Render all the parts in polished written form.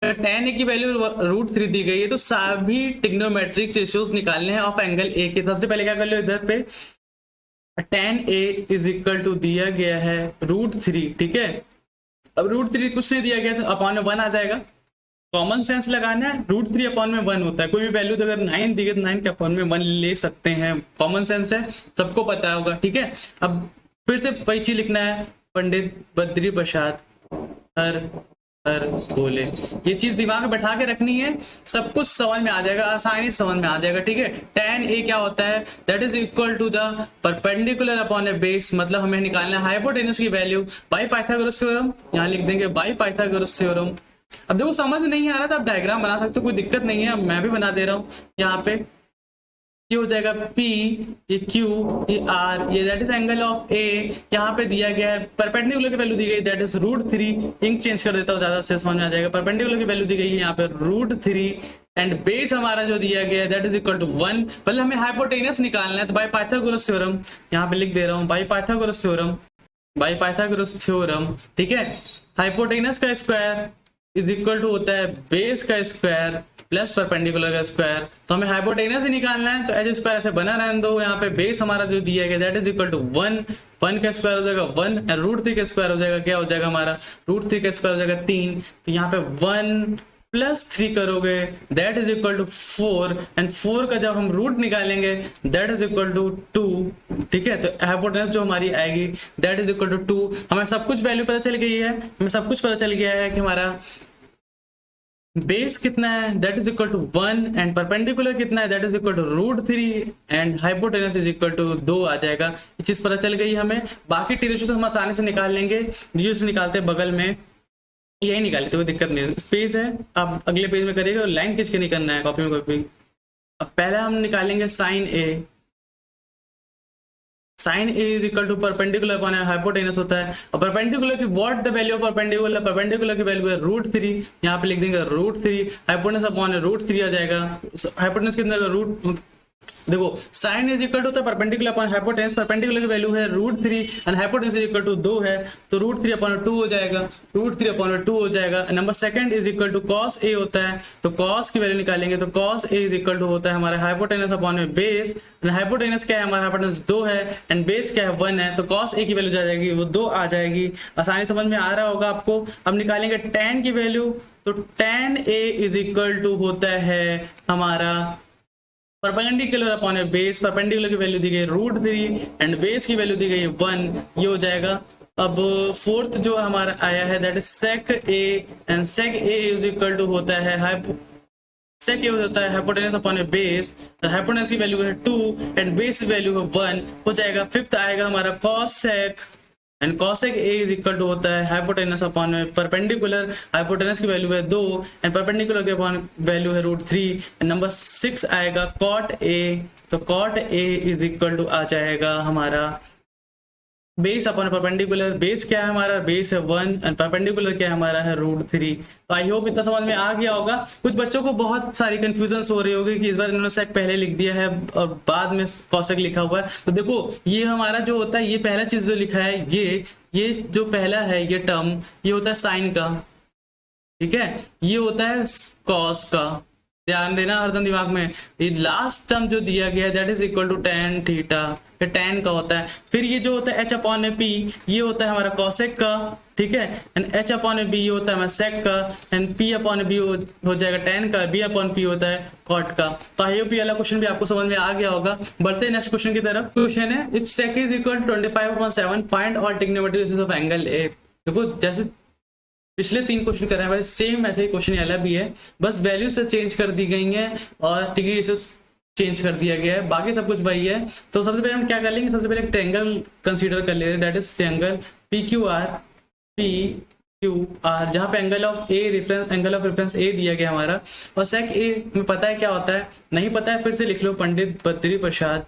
tan a की value √3 दी गई है, तो सभी ट्रिग्नोमेट्रिक रेशियोज निकालने हैं ऑफ एंगल ए के। सबसे पहले क्या कर लो, इधर पे tan a is equal to दिया गया है √3, ठीक है। अब √3 कुछ नहीं दिया गया तो अपॉन में 1 आ जाएगा। कॉमन सेंस लगाना है, √3 अपॉन में 1 होता है। कोई भी वैल्यू तो अगर 9 दी गई तो 9 के अपॉन में 1 ले सकते हैं, कॉमन सेंस है, सबको पता होगा, ठीक है। अब फिर से वही चीज लिखना है, पंडित बद्री प्रसाद हर हर बोले। ये चीज दिमाग में बैठा के रखनी है, सब कुछ समझ में आ जाएगा, आसानी से समझ में आ जाएगा, ठीक है। tan a क्या होता है, that is equal to the perpendicular upon a base, मतलब हमें निकालना है हाइपोटेनस की वैल्यू बाय पाइथागोरस थ्योरम। यहाँ लिख देंगे बाय पाइथागोरस थ्योरम। अब देखो समझ नहीं आ रहा था, आप डायग्राम बना सकते हो, कोई दिक्कत नहीं है, अब मैं भी बना दे रहा हूँ। यहाँ पे ये हो जाएगा P, ये Q, ये R, ये that is angle of A। यहाँ पे दिया गया है परपेंडिकुलर की वैल्यू दी गई, दैट इज √3। इंक चेंज कर देता हूँ, ज्यादा अच्छे समझ में आ जाएगा। परपेंडिकुलर की वैल्यू दी गई है यहाँ पे √3 एंड बेस हमारा जो दिया गया है दैट इज इक्वल टू 1। मतलब हमें हाइपोटेनस निकालना है, तो बाय पाइथागोरस थ्योरम यहाँ पे लिख दे रहा हूँ, by Pythagoras theorem, by Pythagoras theorem, ठीक है। हाइपोटेनस का स्क्वायर इज इक्वल टू होता है बेस का स्क्वायर प्लस परपेंडिकुलर का स्क्वायर। तो हमें हाइपोटेनस ही निकालना है, तो एच स्क्वायर ऐसे बना रहने दो। यहाँ पे बेस हमारा जो दिया गया दैट इज इक्वल टू 1, 1 का स्क्वायर हो जाएगा 1 एंड √3 का स्क्वायर हो जाएगा, क्या हो जाएगा हमारा, √3 का स्क्वायर हो जाएगा 3। तो यहाँ पे 1 प्लस 3 करोगे that is equal to 4 and 4 का जब हम रूट निकालेंगे दैट इज इक्वल टू 2, ठीक है। तो हाइपोटेनस जो हमारी आएगी दैट इज इक्वल टू 2। हमें सब कुछ वैल्यू पता चल गई है, हमें सब कुछ पता चल गया है कि हमारा बेस कितना है that is equal to 1 and perpendicular कितना है that is equal to √3 and hypotenuse is equal to 2 आ जाएगा। ये चीज पता चल गई हमें। बाकी टी रेशियो हम आसानी से निकाल लेंगे, रेशियो से निकालते हैं बगल में, यही निकाले तो कोई दिक्कत नहीं है। स्पेस है, आप अगले पेज में करिएगा, लाइन खींच के नहीं करना है कॉपी में कॉपी। अब पहला हम निकालेंगे sine A. Sine A is equal to perpendicular upon hypotenuse होता है, और परपेंडिकुलर की what the value of perpendicular, perpendicular की वैल्यू है √3। यहाँ पे लिख देंगे √3, हाइपोटेनस अपॉन √3 आ जाएगा। हाइपोटेनस कितना रूट, देखो साइन इज इक्वल टू होता है परपेंडिकुलर अपॉन हाइपोटेनस, परपेंडिकुलर की वैल्यू है √3 and hypotenuse is equal to 2 है, तो √3 अपॉन 2 हो जाएगा, √3 अपॉन 2 हो जाएगा। Number second is equal to cos a होता है, तो कॉस की वैल्यू निकालेंगे, तो cos A is equal to होता है हमारा hypotenuse upon base, and hypotenuse क्या है हमारा, हाइपोटेनस 2 है एंड बेस क्या है 1 है, तो कॉस ए की वैल्यू जा जाएगी वो 2 आ जाएगी। आसानी समझ में आ रहा होगा आपको। अब निकालेंगे tan की वैल्यू, तो tan a is equal to होता है हमारा perpendicular upon a base, perpendicular की वैल्यू दी गई √3 एंड बेस की वैल्यू दी गई 1, ये हो जाएगा। अब फोर्थ जो हमारा आया है that is sec a and sec a is equal to होता है sec a होता है hypotenuse upon a base, hypotenuse की वैल्यू है 2 एंड बेस वैल्यू है 1 हो जाएगा। फिफ्थ आएगा हमारा cos sec and cosec a is equal to होता है हाइपोटेनस अपॉन परपेंडिकुलर, हाइपोटेनस की वैल्यू है 2 एंड परपेंडिकुलर के अपॉन वैल्यू है √3 एंड नंबर 6 आएगा cot a, तो cot a is equal to आ जाएगा हमारा बेस अपॉन परपेंडिकुलर, बेस क्या है हमारा, बेस है 1 एंड परपेंडिकुलर क्या है हमारा है √3। तो आई होप इतना समझ में आ गया होगा। कुछ बच्चों को बहुत सारी कंफ्यूजन हो रही होगी कि इस बार इन्होंने सेक पहले लिख दिया है और बाद में कॉसेक लिखा हुआ है। तो देखो ये हमारा जो होता है, ये पहला चीज जो लिखा है, ये जो पहला है ये टर्म, ये होता है साइन का, ठीक है, ये होता है कॉस का, ध्यान देना हरदम दिमाग में। ये लास्ट टर्म जो दिया गया है that is equal to tan theta, ये tan का होता है। फिर ये जो होता है h अपॉन ए पी, ये होता है हमारा कॉसेक का, ठीक है, and h upon A B ये होता है हमारा सेक का, and p upon A B हो जाएगा tan का, b अपॉन p होता है कॉट का। तो आई होप ये वाला क्वेश्चन भी आपको समझ में आ गया होगा। बढ़ते हैं नेक्स्ट क्वेश्चन की तरफ। क्वेश्चन है if sec is equal to 25/7 find all trigonometric ratios of angle A. देखो जैसे पिछले 3 क्वेश्चन कर रहे हैं, सेम ऐसे ही क्वेश्चन वाला भी है, बस वैल्यू से चेंज कर दी गई है और डिग्री रेशियो चेंज कर दिया गया है, बाकी सब कुछ वही है। तो सबसे पहले हम क्या कर लेंगे, सबसे पहले एक ट्रायंगल कंसीडर कर ले रहे हैं, दैट इज ट्रायंगल PQR, जहां पे एंगल ऑफ रेफरेंस ए दिया गया हमारा, और सेक ए में पता है क्या होता है, नहीं पता है फिर से लिख लो, पंडित बद्री प्रसाद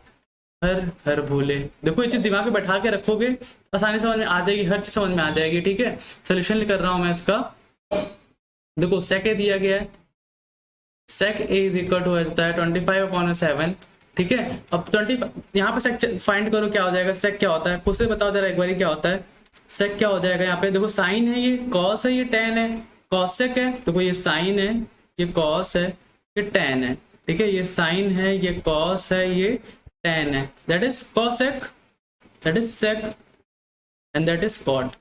हर हर भोले। देखो ये चीज दिमाग में बैठा के रखोगे आसानी समझ में आ जाएगी, हर चीज समझ में आ जाएगी, ठीक है। सोल्यूशन कर रहा हूं मैं इसका। देखो सेक ए दिया गया है, सेक ए इज इक्वल टू होता है 25/7, ठीक है। अब 20 यहाँ पे सेक फाइंड करो क्या हो जाएगा, सेक क्या होता है, खुद से बताओ जरा एक बार क्या होता है। सेक क्या हो जाएगा, यहाँ पे देखो साइन है, ये कॉस है, ये tan है, कॉसेक है तो कोई ये साइन है, ये कॉस है, ये टेन है, ठीक है, ये साइन है, ये कॉस है, ये टेन है, that is cosec, that is sec and that is cot.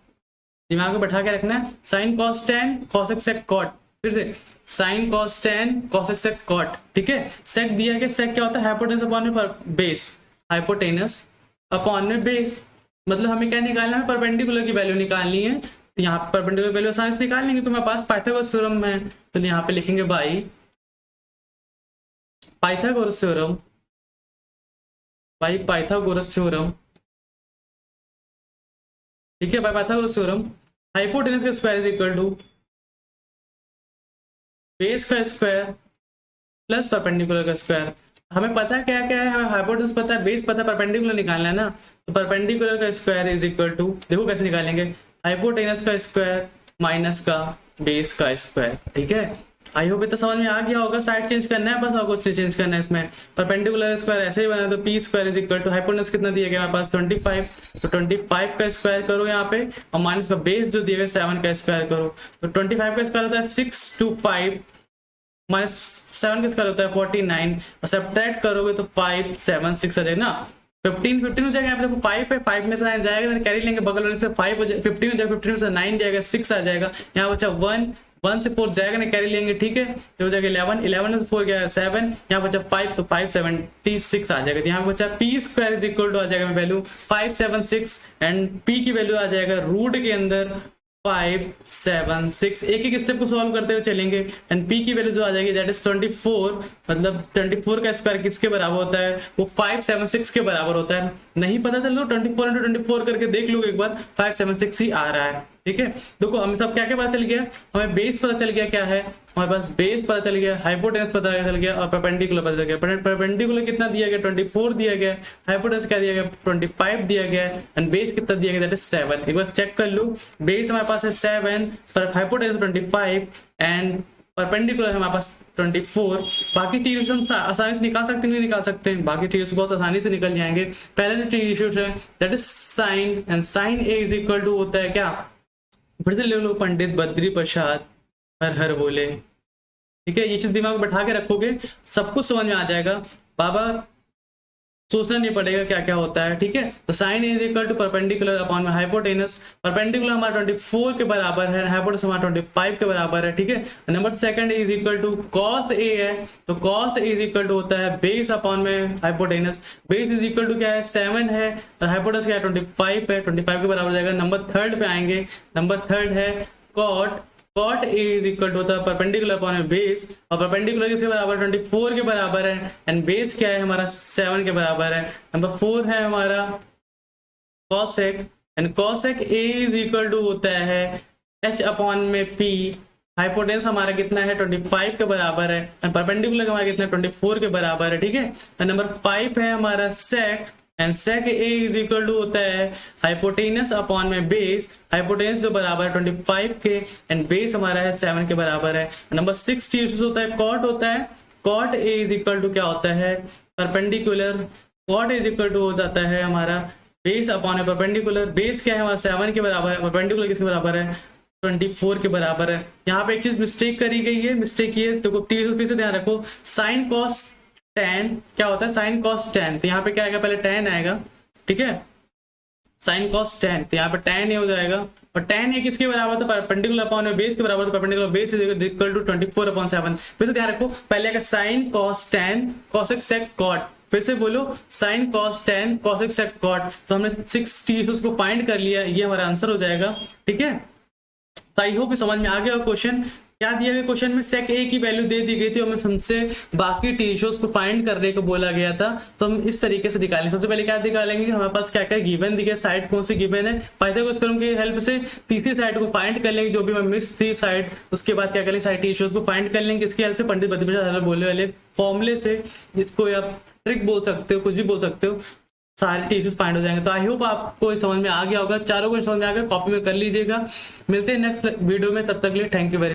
दिमाग में बैठा के रखना है, sine cos tan cosec sec cot, फिर से sine cos tan cosec sec cot, ठीक है। सेक दिया गया, सेक क्या होता है, हाइपोटेनस अपॉन में बेस, हाइपोटेनस अपॉन में बेस, मतलब हमें क्या निकालना है, परपेंडिकुलर की वैल्यू निकालनी है। तो यहाँ पे परपेंडिकुलर वैल्यू आसानी से निकाल लेंगे, तो मेरे पास पाइथागोरस थ्योरम है, तो यहाँ पे लिखेंगे by Pythagoras theorem, by Pythagoras theorem, ठीक है, बाई पाइथागोरस थ्योरम हाइपोटेनस का square is equal to base का स्क्वायर प्लस परपेंडिकुलर का स्क्वायर। हमें पता है क्या क्या है, हमें हाइपोटेनस पता है, बेस पता है, परपेंडिकुलर निकालना है ना, तो परपेंडिकुलर का स्क्वायर इज इक्वल टू, देखो कैसे निकालेंगे, हाइपोटेनस का स्क्वायर माइनस का बेस का स्क्वायर, ठीक है। आई होप इतना समझ में आ गया होगा। साइड चेंज करना है बस, और कुछ चेंज करना है इसमें। परपेंडिकुलर स्क्वायर ऐसे ही बना, तो P square is equal to hypotenuse कितना दिया गया हमारे पास 25, तो 25 का स्क्वायर करो यहाँ पे, और माइनस का बेस जो दिया गया 7 का स्क्वायर करो, तो 25 का स्क्वायर होता है 6 to 5 माइनस 7 का स्क्वायर होता है 49, और सब्ट्रैक्ट करोगे तो 5 7 6 आ जाएगा ना, 15 हो जाएगा। यहाँ पे देखो 5 है, 5 में से 9 जाएगा, कैरी लेंगे बगल वाले से 5 हो जाएगा, 15 हो जाएगा, 15 में से 9 जाएगा, 6 आ जाएगा। यहाँ बचा 1 से 4 जाएगा ना, कैरी लेंगे, ठीक है, तो हो जाएगा 11 में से 4 गया 7, यहाँ बचा 5, तो 5 76 आ जाएगा। तो यहाँ बचा p square is equal to आ जाएगा वैल्यू 576, एंड पी की वैल्यू आ जाएगा रूट के अंदर 5 7 6। एक एक स्टेप को सॉल्व करते हुए चलेंगे, एंड पी की वैल्यू जो आ जाएगी दैट इज 24, मतलब 24 का स्क्वायर किसके बराबर होता है, वो 576 के बराबर होता है। नहीं पता चल तो 24 into 24 करके देख लो एक बार, 576 ही आ रहा है, ठीक है। देखो हमें सब क्या क्या पता चल गया, हमें बेस पता चल गया क्या है, हमारे पास बेस पता चल गया, हाइपोटेनस पता चल गया, और परपेंडिकुलर पता चल गया। परपेंडिकुलर कितना दिया गया 24 दिया गया, हाइपोटेनस क्या दिया गया 25 दिया गया, एंड बेस कितना दिया गया दैट इज 7। एक बार चेक कर लो, बेस हमारे पास है 7, पर हाइपोटेनस 25 एंड परपेंडिकुलर हमारे पास 24। बाकी टी रेशियो हम आसानी से निकाल सकते नहीं निकाल सकते हैं, बाकी टी रेशियो बहुत आसानी से निकल जाएंगे। पहले टी रेशियो है that is sine, and sine A is equal to होता है क्या, फिर से ले लो, पंडित बद्री प्रसाद हर हर बोले, ठीक है। ये चीज दिमाग में बैठा के रखोगे, सब कुछ समझ में आ जाएगा, बाबा सोचना नहीं पड़ेगा क्या क्या होता है, ठीक है। तो sine is equal to perpendicular upon में हाइपोटेनस, परपेंडिकुलर हमारा 24 के बराबर है, हाइपोटेनस हमारा 25 के बराबर है, ठीक है। Number second is equal to cos A है, तो cos A is equal to होता है बेस अपॉन में hypotenuse, base is equal to क्या है 7 है, और हाइपोटेनस क्या है 25 है, 25 के बराबर हो जाएगा। नंबर थर्ड पे आएंगे, नंबर थर्ड है cot, cot A is equal to होता है परपेंडिकुलर अपॉन में बेस, और परपेंडिकुलर किसके बराबर 24 के बराबर है, एंड बेस क्या है हमारा 7 के बराबर है। नंबर 4 है हमारा cosec, and cosec A is equal to होता है एच अपॉन में पी, हाइपोटेनस हमारा कितना है 25 के बराबर है, एंड परपेंडिकुलर हमारा कितना है 24 के बराबर है, ठीक है। नंबर 5 है हमारा sec, and sec A is equal to होता है हाइपोटेनस अपॉन में बेस, हाइपोटेनस जो बराबर है 25 के, एंड बेस हमारा है 7 के बराबर है। नंबर 6 टी होता है कॉट, होता है cot A is equal to क्या होता है perpendicular, cot is equal to हो जाता है हमारा बेस अपॉन में परपेंडिकुलर, बेस क्या है हमारा 7 के बराबर है, परपेंडिकुलर किसके बराबर है 24 के बराबर है। यहाँ पे एक चीज मिस्टेक करी गई है, मिस्टेक ये तो फिर से ध्यान रखो, साइन कॉस tan क्या होता है साइन कॉस tan, तो यहाँ पे क्या आएगा पहले tan आएगा, ठीक है, साइन कॉस tan, तो यहाँ पे tan ये हो जाएगा, और tan ये किसके बराबर था परपेंडिकुलर अपॉन में बेस के बराबर, तो perpendicular base is equal to 24/7। फिर से ध्यान रखो, पहले आएगा sine cos tan cosec sec cot, फिर से बोलो sine cos tan cosec sec cot, तो हमने 6 टीएस को फाइंड कर लिया, ये हमारा आंसर हो जाएगा, ठीक है। तो आई होप समझ में आ गया। क्वेश्चन क्या दिया गया, क्वेश्चन में सेक ए की वैल्यू दे दी गई थी, और हमसे बाकी टी रेशियोज को फाइंड करने को बोला गया था, तो हम इस तरीके से निकालेंगे। सबसे पहले क्या निकालेंगे कि हमारे पास क्या क्या गिवन दी गई, साइड कौन सी गिवन है, पाइथागोरस थ्योरम की हेल्प से तीसरी साइड को फाइंड कर लेंगे जो भी मैं मिस थी साइड, उसके बाद क्या करेंगे साइड टी रेशियोज को फाइंड कर लेंगे, इसकी हेल्प से पंडित बद्री प्रसाद बोलने वाले फॉर्मूले से, इसको आप ट्रिक बोल सकते हो, कुछ भी बोल सकते हो, सारे टी इश्यूज फाइंड हो जाएंगे। तो आई होप आपको समझ में आ गया होगा, चारों को समझ में आ गया, कॉपी में कर लीजिएगा। मिलते हैं नेक्स्ट वीडियो में, तब तक के लिए थैंक यू वेरी